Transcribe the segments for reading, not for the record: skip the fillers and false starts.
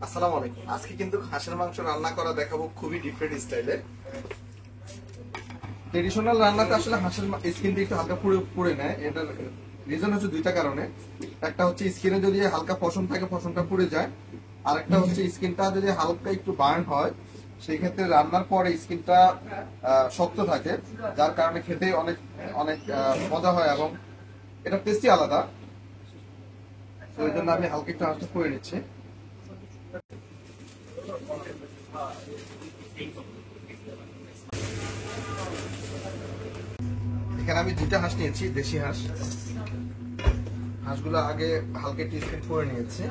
আসসালামু আলাইকুম। আজকে কিন্তু হাঁসের মাংস রান্না করা দেখাবো খুবই ডিফারেন্ট স্টাইলে। ট্রেডিশনাল রান্নাতে আসলে হাঁসের স্কিন দিয়ে একটু হালকা পুড়ে পুড়ে নেয়। এটার রিজন হচ্ছে দুইটা কারণে। একটা হচ্ছে স্কিনে যদি হালকা পশম থাকে, পশমটা পুড়ে যায়। আর একটা হচ্ছে স্কিনটা যদি হালকা একটু বার্ন হয়, সেই ক্ষেত্রে রান্নার পরে স্কিনটা শক্ত থাকে, যার কারণে খেতে অনেক অনেক মজা হয় এবং এটা টেস্টি আলাদা। তো এই জন্য আমি হালকা একটু হাঁসটা পুড়ে নিচ্ছি। এখানে আমি দুটা হাঁস নিয়েছি, দেশি হাঁস। হাঁসগুলো আগে হালকা একটু স্কিন করে নিয়েছি।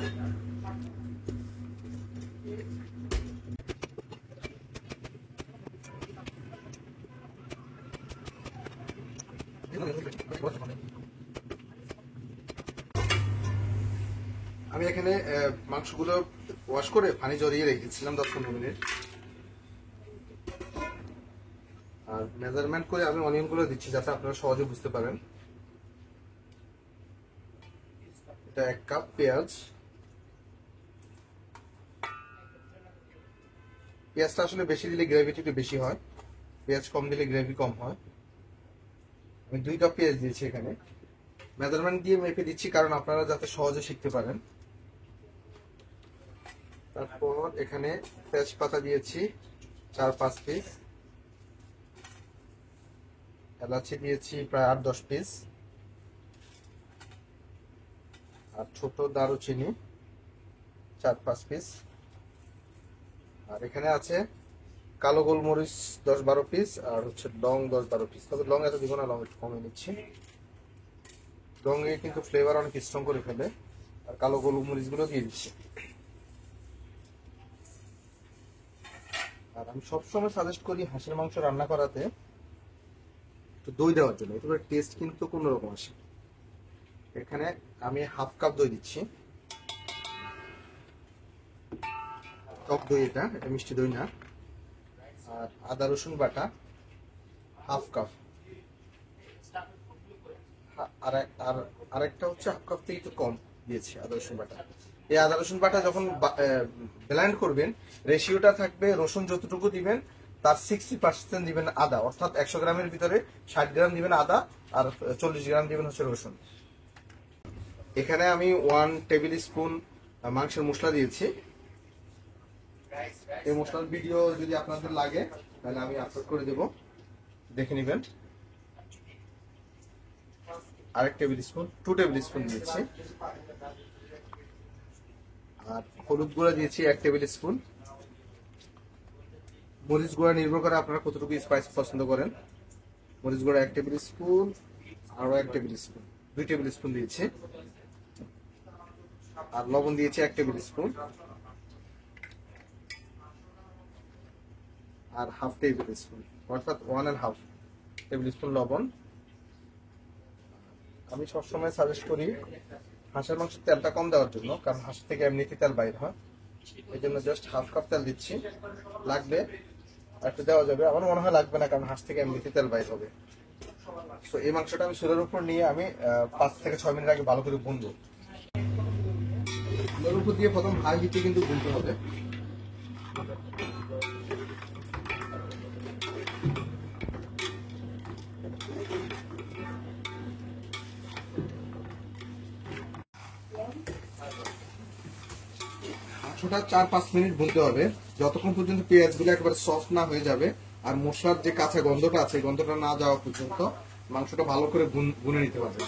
আমি এখানে মাংসগুলো ওয়াশ করে পানি জড়িয়ে রেখেছিলাম 10-15 মিনিট। আর মেজারমেন্ট করে আমি অনিয়নগুলো দিচ্ছি যাতে আপনারা সহজে বুঝতে পারেন। এটা 1 কাপ পেঁয়াজ। পেঁয়াজটা আসলে বেশি দিলে গ্রেভিটা একটু বেশি হয়, পেঁয়াজ কম দিলে গ্রেভি কম হয়। আমি 2 কাপ পেঁয়াজ দিয়েছি এখানে। মেজারমেন্ট দিয়ে মেপে দিচ্ছি কারণ আপনারা যাতে সহজে শিখতে পারেন। তারপর এখানে তেজপাতা দিয়েছি 4-5 পিস, এলাচি দিয়েছি প্রায় 8-10 পিস, আর ছোট দারুচিনি 4-5 পিস। আর এখানে আছে কালো গোলমরিচ 10-12 পিস, আর হচ্ছে লং 10-12 পিস। তবে লং এত দিব না, লং একটু কমে নিচ্ছি। লং এ কিন্তু ফ্লেভার অনেক স্ট্রং করে ফেলে। আর কালো গোলমরিচ গুলো দিয়ে দিচ্ছি। আর আমি সবসময় সাজেস্ট করি হাঁসের মাংস রান্না করাতে একটু দই দেওয়ার জন্য, এতে করে টেস্ট কিন্তু অন্যরকম আসে। এখানে আমি 1/2 কাপ দই দিচ্ছি। টক দই, এটা এটা মিষ্টি দই না। আর আদা রসুন বাটা 1/2 কাপ। আর আর আরেকটা হচ্ছে 1/2 কাপ থেকে একটু কম দিয়েছি আদা রসুন বাটা। এই আদা রসুন বাটা যখন ব্লেন্ড করবেন, রেশিওটা থাকবে রসুন যতটুকু দিবেন তার 60% দিবেন আদা, অর্থাৎ 100 গ্রামের ভিতরে 60 গ্রাম দিবেন আদা, আর 40 গ্রাম দিবেন হচ্ছে রসুন। এখানে আমি 1 টেবিল স্পুন মাংসের মশলা দিয়েছি। এই মশলার ভিডিও যদি আপনাদের লাগে তাহলে আমি আপলোড করে দেব, দেখে নেবেন। আরেক টেবিল স্পুন, 2 টেবিল স্পুন দিয়েছি। আর হলুদ গুঁড়া দিয়েছি 1 টেবিল স্পুন। মরিচ গুঁড়া নির্ভর করে আপনারা কতটুকু স্পাইস পছন্দ করেন। মরিচ গুঁড়া 1 টেবিল স্পুন, আরো 1 টেবিল স্পুন, 2 টেবিল স্পুন দিয়েছি। আর লবণ দিয়েছি 1 টেবিল স্পুন, আর হাফ টেবিল স্পুন, অর্থাৎ 1.5 টেবিল স্পুন লবণ। আমি সবসময় সাজেস্ট করি হাঁসের মাংসের তেলটা কম দেওয়ার জন্য, কারণ হাঁস থেকে এমনিতে তেল বাইর হয়। এই জন্য জাস্ট 1/2 কাপ তেল দিচ্ছি। লাগবে একটু দেওয়া যাবে, আমার মনে হয় লাগবে না, কারণ হাঁস থেকে এমনিতে তেল বাইর হবে। তো এই মাংসটা আমি চুলার উপর নিয়ে আমি 5 থেকে 6 মিনিট আগে ভালো করে ভুনবো। চুলার উপর দিয়ে প্রথম হাই হিটে কিন্তু ভুনতে হবে। মাংসটা 4-5 মিনিট ভুনতে হবে, যতক্ষণ পর্যন্ত পেঁয়াজগুলো একেবারে সফট না হয়ে যাবে আর মশলার যে কাঁচা গন্ধটা আছে, গন্ধটা না যাওয়া পর্যন্ত মাংসটা ভালো করে ভুনে নিতে হবে।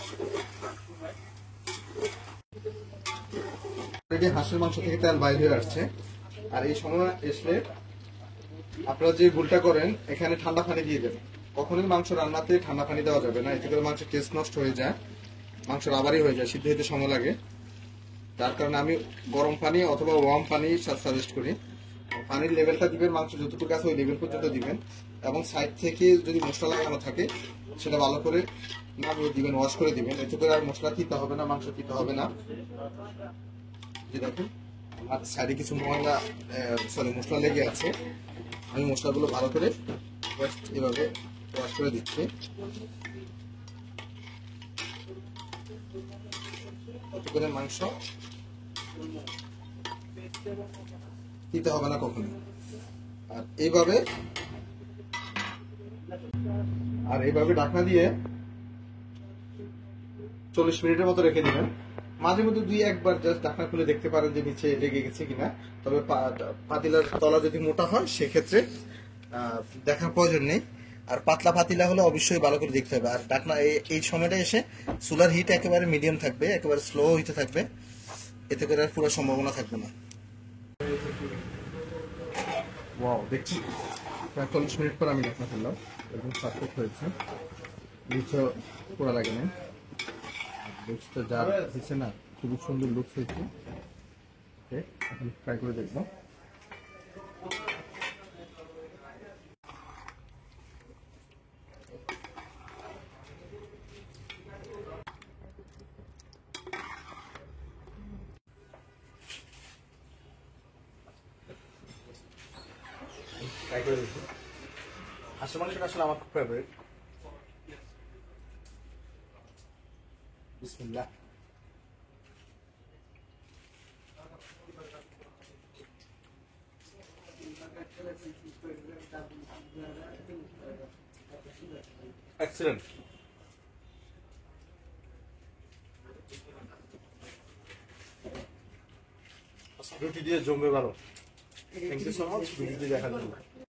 অলরেডি হাঁসের মাংস থেকে তেল বাইরে হয়ে আসছে। আর এই সময় এসে আপনারা যে ভুলটা করেন, এখানে ঠান্ডা পানি দিয়ে দেবেন। কখনোই মাংস রান্নাতে ঠান্ডা পানি দেওয়া যাবে না, এতে করে মাংসের টেস্ট নষ্ট হয়ে যায়, মাংস রাবারই হয়ে যায়, সিদ্ধ হতে সময় লাগে। যার কারণে আমি গরম পানি অথবা ওয়ার্ম পানি সাজেস্ট করি। পানির লেভেলটা দিবেন মাংস যতটুকু আছে ওই লেভেল পর্যন্ত দিবেন, এবং সাইড থেকে যদি মশলা লাগানো থাকে সেটা ভালো করে নামিয়ে দিবেন, ওয়াশ করে দিবেন। এতে করে আর মশলা দিতে হবে না, মাংস দিতে হবে না। যে দেখুন আর সাইডে কিছু মশলা মশলা লেগে আছে, আমি মশলাগুলো ভালো করে এভাবে ওয়াশ করে দিচ্ছি। এতে করে মাংস দিতে হবে না কখনো। আর এইভাবে ঢাকনা দিয়ে 40 মিনিটের মতো রেখে দিবেন। মাঝে মধ্যে 2-1 বার জাস্ট ঢাকনা খুলে দেখতে পারেন যে নিচে লেগে গেছে কিনা। তবে পাতিলার তলা যদি মোটা হয় সেক্ষেত্রে দেখার প্রয়োজন নেই। আর পাতলা পাতিলা হলে অবশ্যই ভালো করে দেখতে হবে। আর ঢাকনা এই সময়টা এসে চুলার হিট একেবারে মিডিয়াম থাকবে, একেবারে স্লো হইতে থাকবে, এতে করে আর পুরো সম্ভাবনা থাকবে না। ওয়াও, দেখছি প্রায় 40 মিনিট পর আমি ঢাকনা খুললাম, একদম পারফেক্ট হয়েছে, নিচে পোড়া লাগে না। লুকসটা যা দিচ্ছে না, খুবই সুন্দর লুকস হয়েছে। ওকে, এখন ট্রাই করে দেখবো। ট্রাই করে দেখি। হাঁসের মাংসটা আসলে আমার খুব ফেভারিট। বিসমিল্লাহ। এক্সেলেন্ট। রুটি দিয়ে জমবে ভালো। থ্যাংক ইউ সো মাচ ভিডিওটি দেখার জন্য।